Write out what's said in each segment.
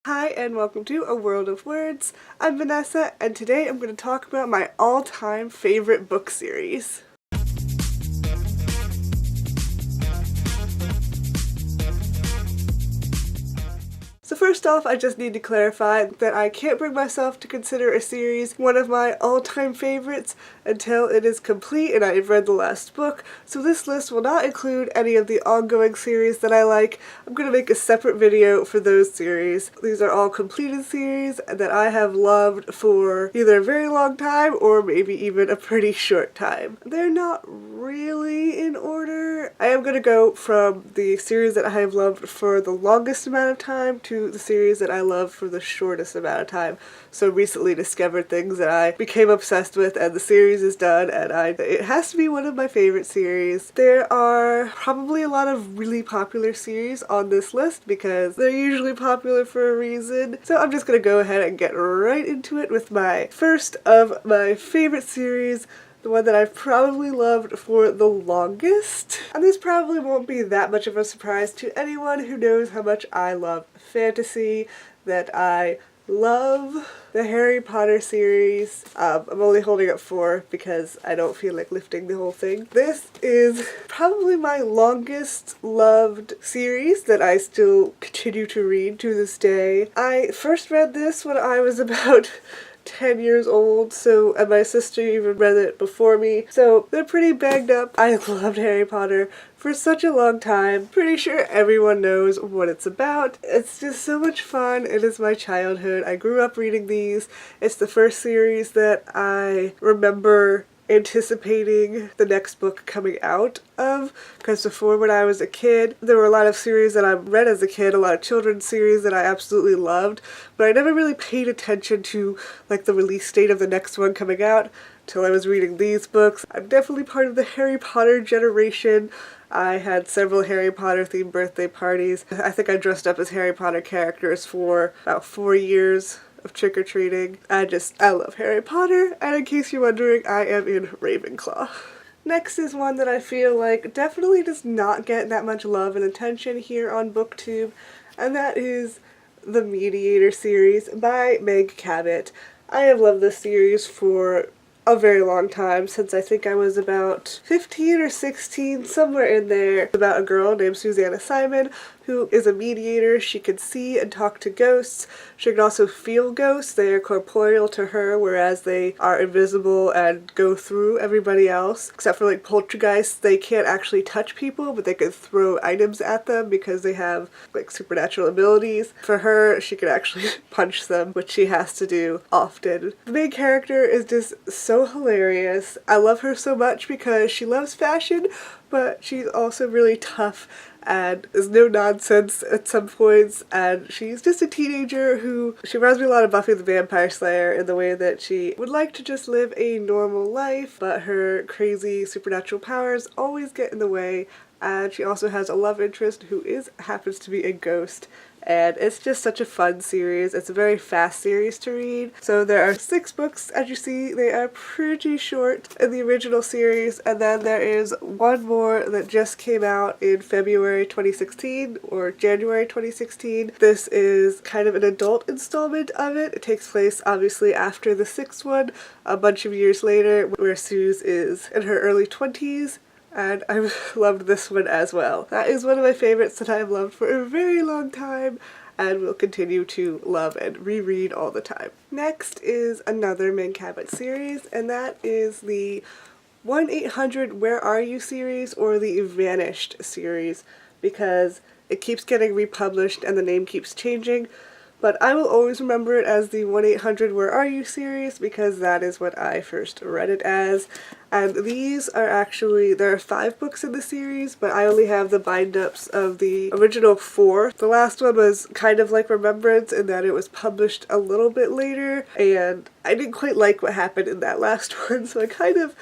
Hi and welcome to A World of Words. I'm Vanessa and today I'm going to talk about my all-time favorite book series. So first off, I just need to clarify that I can't bring myself to consider a series one of my all-time favorites until it is complete and I've read the last book, so this list will not include any of the ongoing series that I like. I'm going to make a separate video for those series. These are all completed series that I have loved for either a very long time or maybe even a pretty short time. They're not really in order. I am going to go from the series that I have loved for the longest amount of time to the series that I love for the shortest amount of time. So recently discovered things that I became obsessed with and the series is done and it has to be one of my favorite series. There are probably a lot of really popular series on this list because they're usually popular for a reason. So I'm just gonna go ahead and get right into it with my first of my favorite series, the one that I've probably loved for the longest. And this probably won't be that much of a surprise to anyone who knows how much I love fantasy, that I love the Harry Potter series. I'm only holding up 4 because I don't feel like lifting the whole thing. This is probably my longest loved series that I still continue to read to this day. I first read this when I was about 10 years old, and my sister even read it before me, so they're pretty banged up. I loved Harry Potter for such a long time. Pretty sure everyone knows what it's about. It's just so much fun. It is my childhood. I grew up reading these. It's the first series that I remember anticipating the next book coming out of, because before, when I was a kid, there were a lot of series that I read as a kid, a lot of children's series that I absolutely loved, but I never really paid attention to like the release date of the next one coming out till I was reading these books. I'm definitely part of the Harry Potter generation. I had several Harry Potter themed birthday parties. I think I dressed up as Harry Potter characters for about 4 years of trick-or-treating. I love Harry Potter, and in case you're wondering, I am in Ravenclaw. Next is one that I feel like definitely does not get that much love and attention here on BookTube, and that is the Mediator series by Meg Cabot. I have loved this series for a very long time, since I think I was about 15 or 16, somewhere in there. It's about a girl named Susanna Simon who is a mediator. She can see and talk to ghosts. She can also feel ghosts. They are corporeal to her, whereas they are invisible and go through everybody else. Except for like poltergeists, they can't actually touch people, but they can throw items at them because they have like supernatural abilities. For her, she can actually punch them, which she has to do often. The main character is just so hilarious. I love her so much because she loves fashion, but she's also really tough and is no nonsense at some points, and she's just a teenager she reminds me a lot of Buffy the Vampire Slayer in the way that she would like to just live a normal life, but her crazy supernatural powers always get in the way, and she also has a love interest who happens to be a ghost. And it's just such a fun series. It's a very fast series to read. So there are 6 books, as you see. They are pretty short in the original series, and then there is one more that just came out in February 2016 or January 2016. This is kind of an adult installment of it. It takes place obviously after the 6th one, a bunch of years later, where Suze is in her early 20s. And I've loved this one as well. That is one of my favorites that I've loved for a very long time and will continue to love and reread all the time. Next is another Meg Cabot series, and that is the 1-800 Where Are You series, or the Vanished series, because it keeps getting republished and the name keeps changing. But I will always remember it as the 1-800 Where Are You series because that is what I first read it as. And these are there are 5 books in the series, but I only have the bind-ups of the original 4. The last one was kind of like Remembrance in that it was published a little bit later, and I didn't quite like what happened in that last one, so I kind of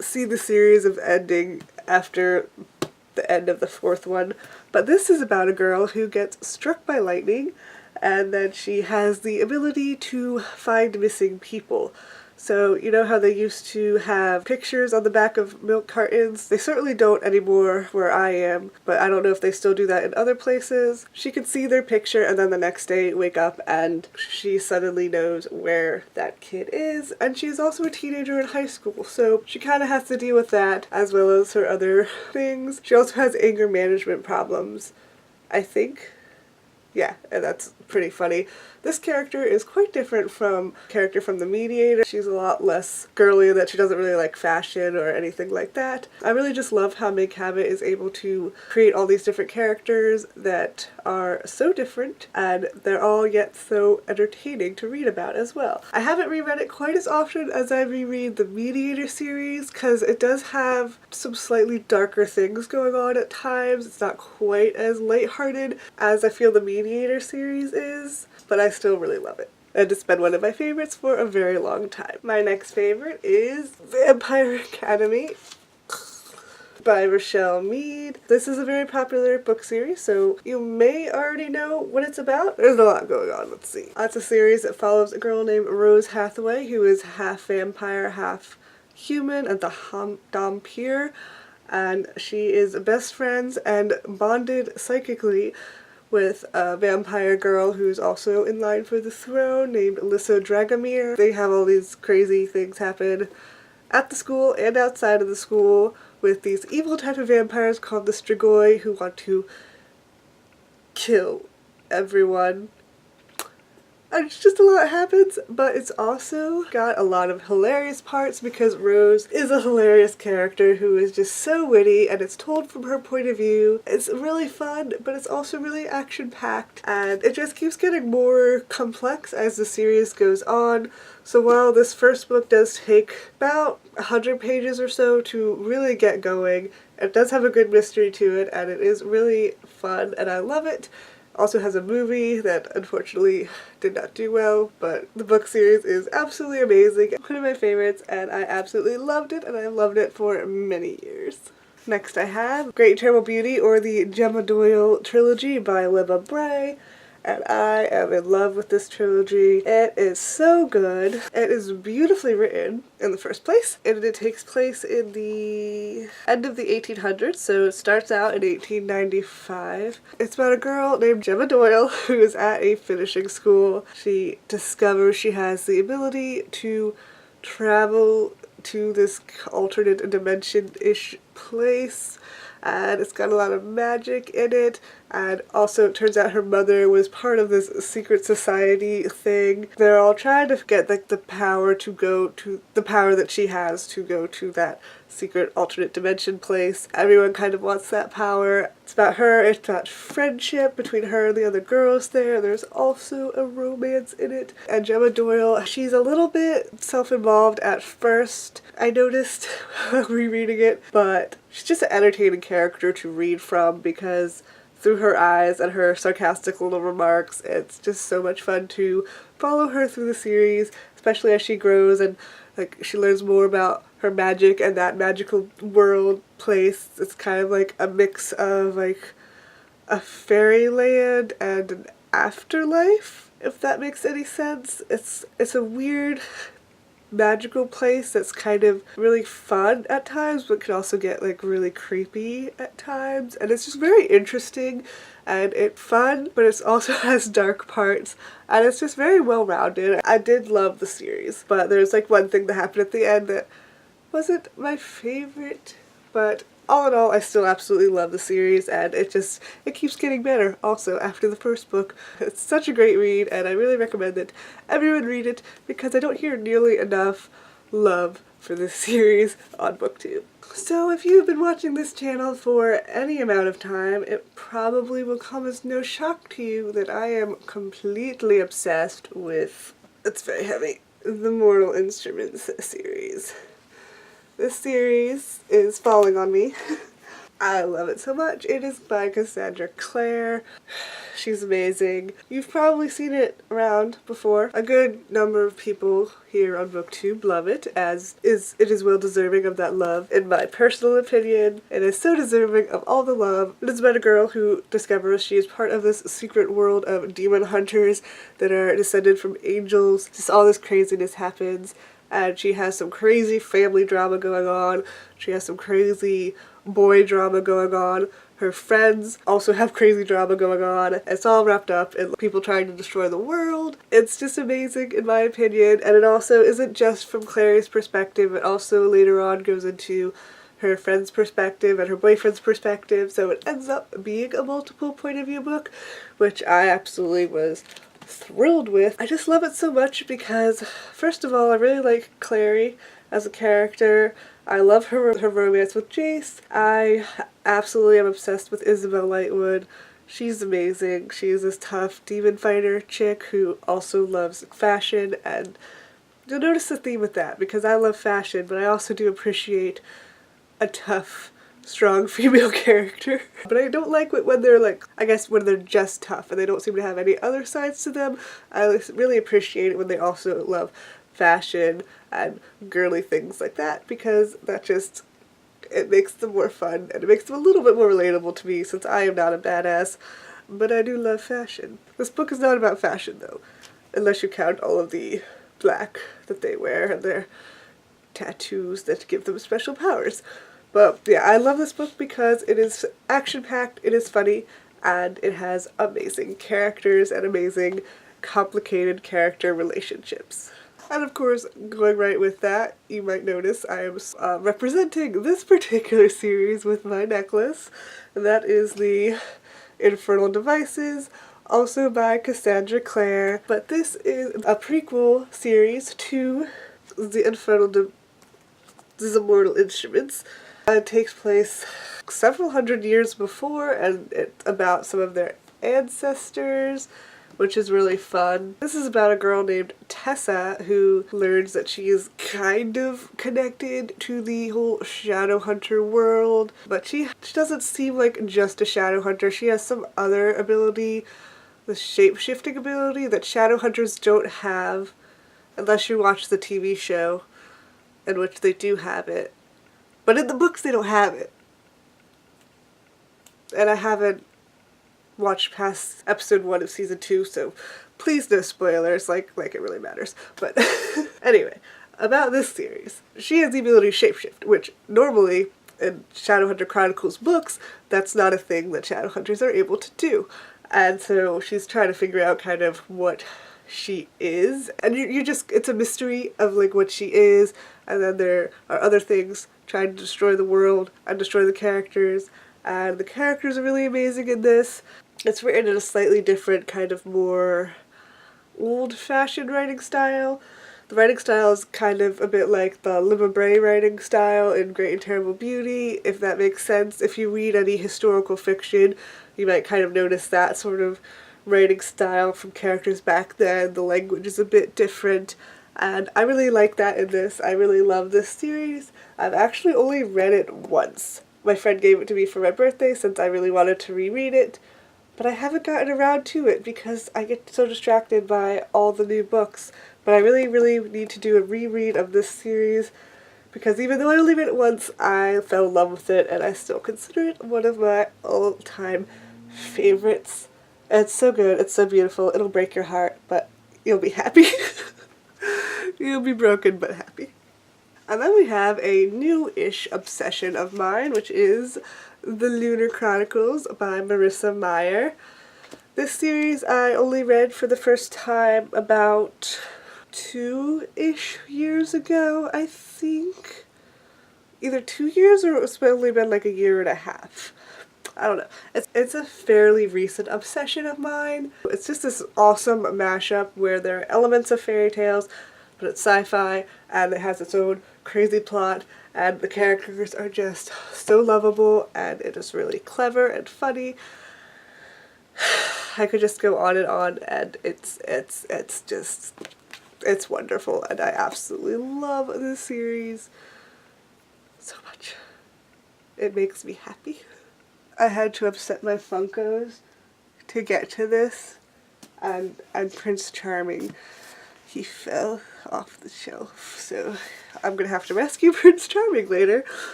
see the series of ending after the end of the 4th one. But this is about a girl who gets struck by lightning, and then she has the ability to find missing people. So you know how they used to have pictures on the back of milk cartons? They certainly don't anymore where I am, but I don't know if they still do that in other places. She could see their picture and then the next day wake up and she suddenly knows where that kid is. And she's also a teenager in high school, so she kind of has to deal with that as well as her other things. She also has anger management problems, I think. Yeah, and that's pretty funny. This character is quite different from character from the Mediator. She's a lot less girly, that she doesn't really like fashion or anything like that. I really just love how Meg Cabot is able to create all these different characters that are so different, and they're all yet so entertaining to read about as well. I haven't reread it quite as often as I reread the Mediator series, because it does have some slightly darker things going on at times. It's not quite as lighthearted as I feel the Mediator series is, but I still really love it. And it's been one of my favorites for a very long time. My next favorite is Vampire Academy by Rochelle Mead. This is a very popular book series, so you may already know what it's about. There's a lot going on, let's see. It's a series that follows a girl named Rose Hathaway, who is half vampire, half human, and the Dhampir, and she is best friends and bonded psychically with a vampire girl who's also in line for the throne named Alyssa Dragomir. They have all these crazy things happen at the school and outside of the school with these evil type of vampires called the Strigoi who want to kill everyone. And it's just a lot happens, but it's also got a lot of hilarious parts because Rose is a hilarious character who is just so witty, and it's told from her point of view. It's really fun, but it's also really action-packed, and it just keeps getting more complex as the series goes on. So while this first book does take about 100 pages or so to really get going, it does have a good mystery to it, and it is really fun, and I love it. Also has a movie that unfortunately did not do well, but the book series is absolutely amazing. One of my favorites, and I absolutely loved it, and I loved it for many years. Next I have Great and Terrible Beauty, or the Gemma Doyle trilogy by Libba Bray. And I am in love with this trilogy. It is so good. It is beautifully written in the first place, and it takes place in the end of the 1800s, so it starts out in 1895. It's about a girl named Gemma Doyle who is at a finishing school. She discovers she has the ability to travel to this alternate dimension-ish place, and it's got a lot of magic in it, and also it turns out her mother was part of this secret society thing. They're all trying to get like the power to go to, the power that she has to go to that secret alternate dimension place. Everyone kind of wants that power. It's about her, it's about friendship between her and the other girls there. There's also a romance in it. And Gemma Doyle, she's a little bit self-involved at first, I noticed while rereading it, but she's just an entertaining character to read from because through her eyes and her sarcastic little remarks, it's just so much fun to follow her through the series, especially as she grows and like she learns more about her magic and that magical world place. It's kind of like a mix of like a fairyland and an afterlife, if that makes any sense. It's a weird magical place that's kind of really fun at times, but can also get like really creepy at times, and it's just very interesting and it's fun, but it also has dark parts, and it's just very well rounded. I did love the series, but there's like one thing that happened at the end that wasn't my favorite, but all in all, I still absolutely love the series, and it keeps getting better also after the first book. It's such a great read, and I really recommend that everyone read it because I don't hear nearly enough love for this series on BookTube. So if you've been watching this channel for any amount of time, it probably will come as no shock to you that I am completely obsessed with, it's very heavy, the Mortal Instruments series. This series is falling on me. I love it so much. It is by Cassandra Clare. She's amazing. You've probably seen it around before. A good number of people here on BookTube love it, as it is well deserving of that love. In my personal opinion, it is so deserving of all the love. It is about a girl who discovers she is part of this secret world of demon hunters that are descended from angels. Just all this craziness happens, and she has some crazy family drama going on. She has some crazy boy drama going on. Her friends also have crazy drama going on. It's all wrapped up in people trying to destroy the world. It's just amazing in my opinion, and it also isn't just from Clary's perspective, it also later on goes into her friend's perspective and her boyfriend's perspective, so it ends up being a multiple point of view book, which I absolutely was thrilled with. I just love it so much because, first of all, I really like Clary as a character. I love her romance with Jace. I absolutely am obsessed with Isabel Lightwood. She's amazing. She's this tough demon fighter chick who also loves fashion, and you'll notice the theme with that because I love fashion, but I also do appreciate a tough, strong female character. But I don't like it when they're like, I guess when they're just tough and they don't seem to have any other sides to them. I really appreciate it when they also love fashion and girly things like that, because that just, it makes them more fun and it makes them a little bit more relatable to me since I am not a badass, but I do love fashion. This book is not about fashion though, unless you count all of the black that they wear and their tattoos that give them special powers. But yeah, I love this book because it is action-packed, it is funny, and it has amazing characters and amazing complicated character relationships. And of course, going right with that, you might notice I am representing this particular series with my necklace, and that is the Infernal Devices, also by Cassandra Clare. But this is a prequel series to the These Immortal Instruments. It takes place several hundred years before, and it's about some of their ancestors, which is really fun. This is about a girl named Tessa who learns that she is kind of connected to the whole Shadowhunter world, but she doesn't seem like just a Shadowhunter. She has some other ability, the shape-shifting ability that Shadowhunters don't have, unless you watch the TV show, in which they do have it. But in the books they don't have it. And I haven't watched past episode 1 of season 2, so please no spoilers, like it really matters. But anyway, about this series. She has the ability to shapeshift, which normally in Shadowhunter Chronicles books, that's not a thing that Shadowhunters are able to do. And so she's trying to figure out kind of what she is, and you just, it's a mystery of like what she is, and then there are other things trying to destroy the world and destroy the characters, and the characters are really amazing in this. It's written in a slightly different, kind of more old-fashioned writing style. The writing style is kind of a bit like the Limma Bray writing style in Great and Terrible Beauty, if that makes sense. If you read any historical fiction, you might kind of notice that sort of writing style from characters back then. The language is a bit different, and I really like that in this. I really love this series. I've actually only read it once. My friend gave it to me for my birthday since I really wanted to reread it, but I haven't gotten around to it because I get so distracted by all the new books. But I really, really need to do a reread of this series, because even though I only read it once, I fell in love with it, and I still consider it one of my all-time favorites. It's so good, it's so beautiful, it'll break your heart, but you'll be happy. You'll be broken, but happy. And then we have a new-ish obsession of mine, which is the Lunar Chronicles by Marissa Meyer. This series I only read for the first time about 2-ish years ago, I think. Either 2 years or it's only been like a year and a half. I don't know. It's a fairly recent obsession of mine. It's just this awesome mashup where there are elements of fairy tales, but it's sci-fi, and it has its own crazy plot, and the characters are just so lovable, and it is really clever and funny. I could just go on, and it's wonderful, and I absolutely love this series so much. It makes me happy. I had to upset my Funkos to get to this, and Prince Charming, he fell off the shelf, so I'm gonna have to rescue Prince Charming later.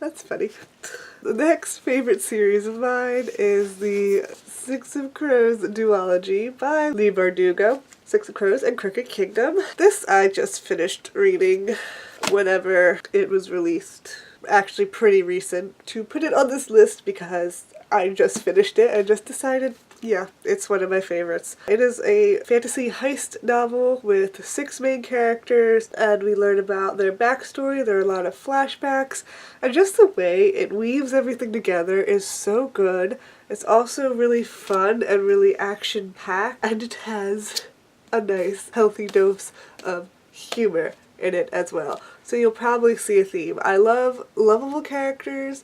That's funny. The next favorite series of mine is the Six of Crows duology by Leigh Bardugo. Six of Crows and Crooked Kingdom. This I just finished reading whenever it was released. Actually pretty recent. To put it on this list because I just finished it and just decided, yeah, it's one of my favorites. It is a fantasy heist novel with 6 main characters, and we learn about their backstory. There are a lot of flashbacks, and just the way it weaves everything together is so good. It's also really fun and really action-packed, and it has a nice, healthy dose of humor in it as well. So you'll probably see a theme. I love lovable characters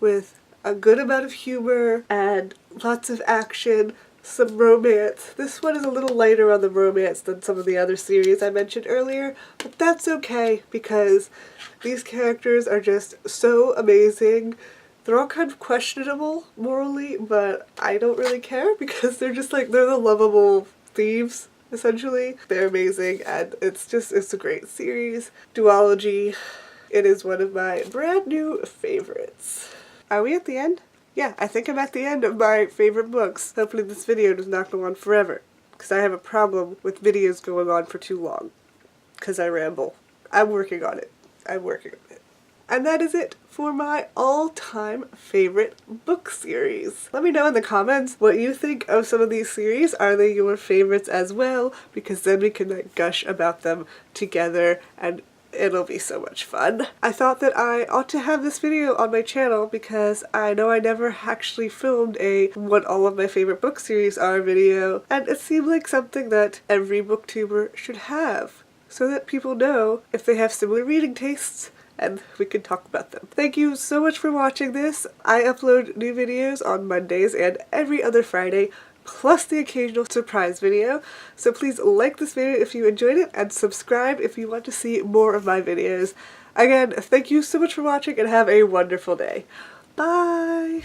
with a good amount of humor and lots of action, some romance. This one is a little lighter on the romance than some of the other series I mentioned earlier, but that's okay because these characters are just so amazing. They're all kind of questionable morally, but I don't really care because they're just like, they're the lovable thieves, essentially. They're amazing, and it's a great series. Duology, it is one of my brand new favorites. Are we at the end? Yeah, I think I'm at the end of my favorite books. Hopefully this video does not go on forever, because I have a problem with videos going on for too long, because I ramble. I'm working on it. And that is it for my all-time favorite book series. Let me know in the comments what you think of some of these series. Are they your favorites as well? Because then we can like gush about them together and it'll be so much fun. I thought that I ought to have this video on my channel because I know I never actually filmed a what all of my favorite book series are video, and it seemed like something that every booktuber should have so that people know if they have similar reading tastes and we can talk about them. Thank you so much for watching this. I upload new videos on Mondays and every other Friday, plus the occasional surprise video. So please like this video if you enjoyed it and subscribe if you want to see more of my videos. Again, thank you so much for watching and have a wonderful day. Bye!